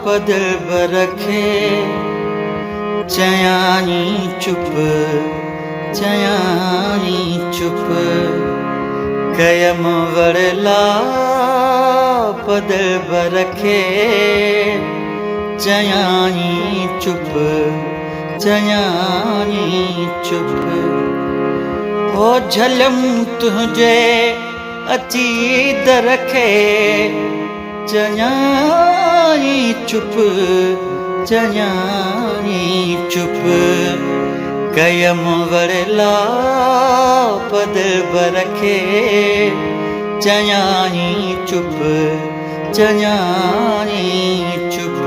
दिल रखे चयानी चुप चयानी चुप कयम वड़ला दिल रखे चयानी चुप चयानी चुप हो झलम तुझे अची रखे चयानी चुप चयानी चुप कयम वड़ला दिल रखे चयानी चुप चयानी चुप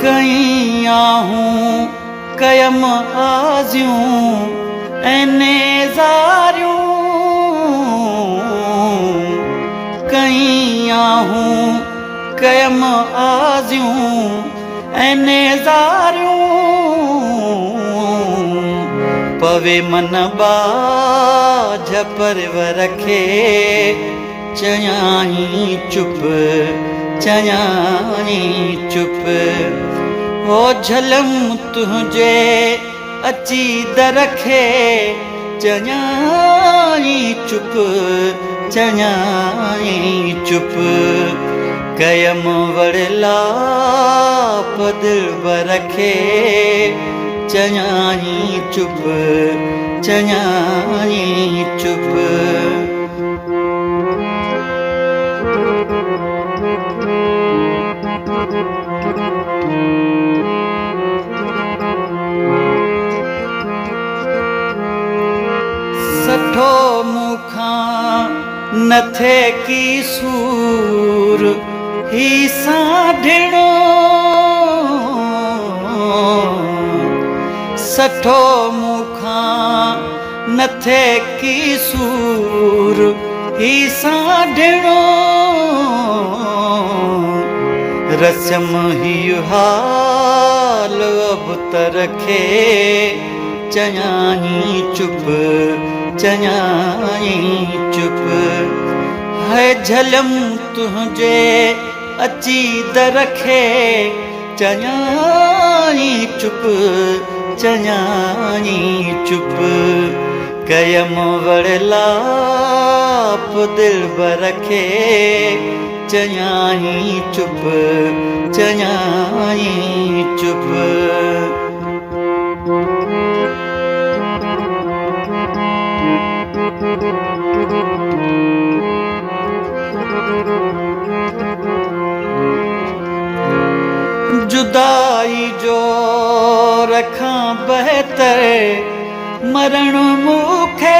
कहीं आहूं कयम आज़ियूं ऐने ज़ारियूं कहीं आहूं कयम आज़ियूं ऐने ज़ारियूं पवे मन बाझ परवर रखे चयानी चुप चयानी चुप हो झलम तुझे अची रखे चयानी चुप चयानी चुप कयम वड़ला दिल रखे चयानी चुप चयानी चुप सठो मुखां नथे की सूर ही साढिणो सठो मुखां नथे की सूर ही साढिणो रस्म ही हाल अब रखे चयानी चुप चयानी चुप है झलम तुझे अची रखे चयानी चुप चयानी चुप कयम वड़ला दिल रखे चयानी चुप चयानी चुप जुदाई जो रखां बहतर मरण मुखे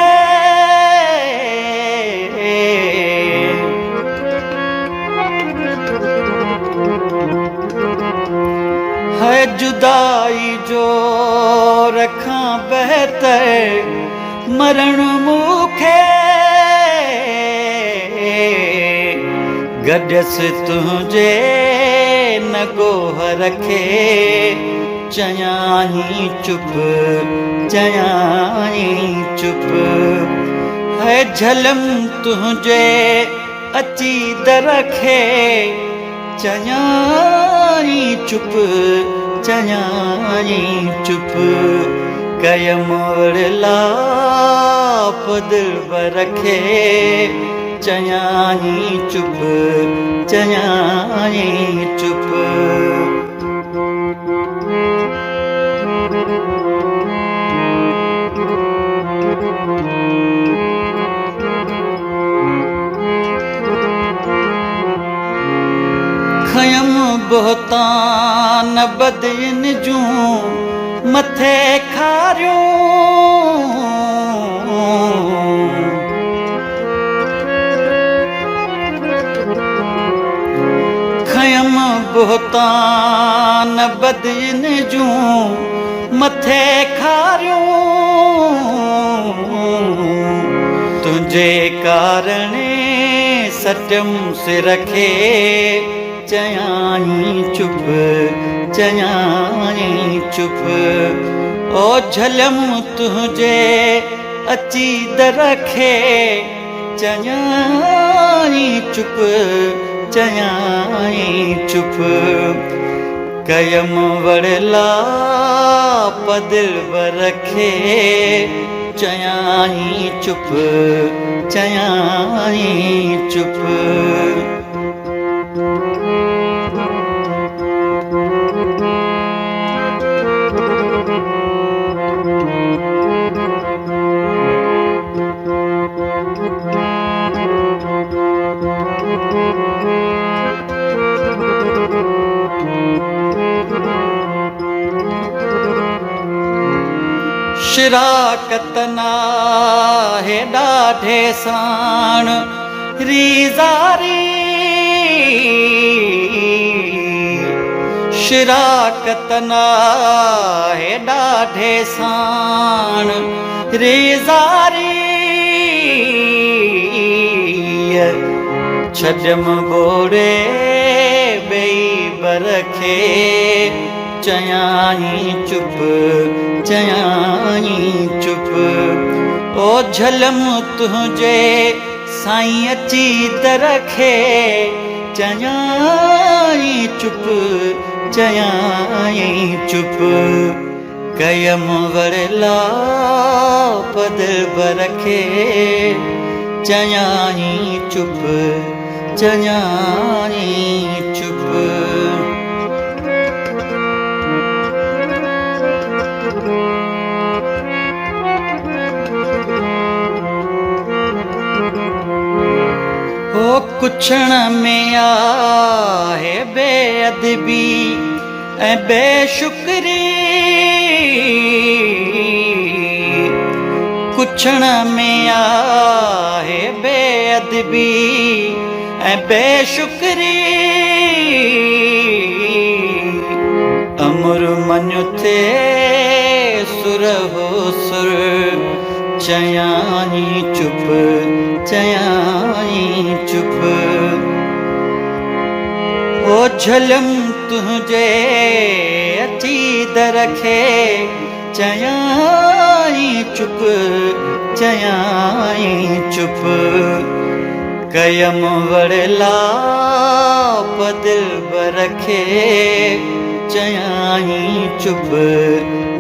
है जुदाई जो रखां बहतर मरण मुखे गडस तुझे न गोह रखे चयानी चुप चयानी चुप है झलम तुझे अची रखे चयानी चुप चयानी चुप कयम वड़ला दिल रखे चयानी चुप चयानी चुप खयम बोहतान बदिन जूं मथे खारियूं खयम बोहतान बदिन जूं मथे खारियूं तुझ तुझे कारणे सटम से रखे चयाई चुप चयाई चुप ओ झलम तुझे अची दरखे चयाई चुप चयाई चुप कयम वड़ला पदिल बरखे चयाई चुप चयाई चुप शिराकत नाहे ॾाढे साण रीज़ारी शिराकत नाहे ॾाढे साण रीज़ारी छॾम बोड़े ॿई बरखे चयाई चुप चयाई चुप ओ झलम तुझे साईं अची दरखे चयाई चुप चयाई चुप कयम वड़ला पदिल बरखे चयाई चुप चयाई चुप ओ कुछण में आहे बेअदबी ऐं बेशुक्री कुछण में आहे बेअदबी ऐं बेशुक्री अमुर मञ थे सुर हो सुर चयाई चुप चयाई चुप ओ झलम तुझे अची दरखे चयाई चुप चयाई चुप कयम वड़ला पदिल बरखे चयाई चुप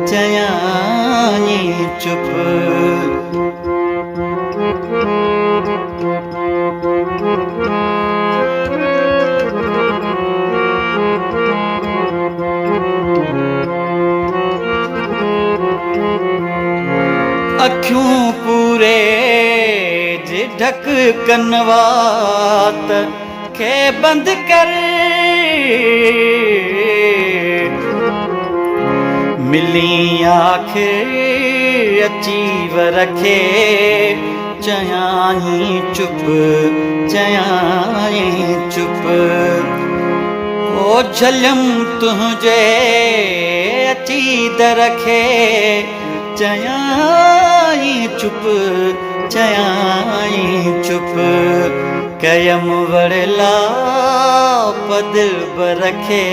चयाई चुप अखियूं पूरे जे ढक कनवात खे बंद कर मिली आखिर अची रखे चयाई चुप चयाई चुप ओ झलम तुझे अची दरखे चयाई चुप चयाई चुप कयम वड़ला पदिल बरखे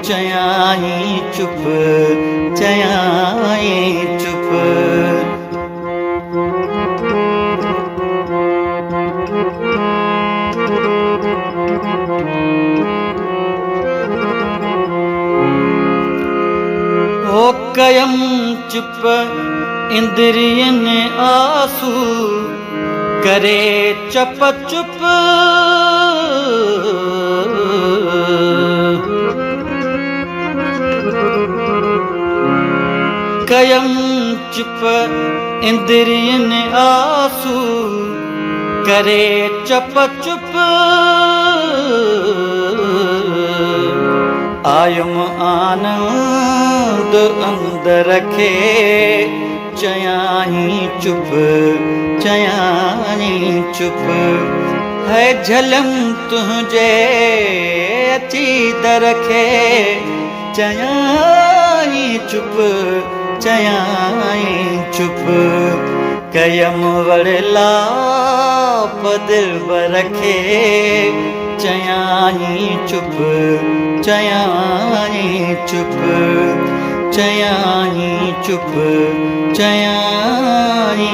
चयाई चुप चयाई चुप ओ कयम चुप इंद्रियन आंसू करे चप चुप कयम चुप इंद्रियन आंसू करे चप चुप आयुम आनंद अंदर रखे चयाई चुप चयाई चुप है झलम तुझे अची दरखे चयाई चुप चयाई चुप कयम वड़ला दिलबर खे चयाई चुप चयाई चुप चयाई चुप चयाई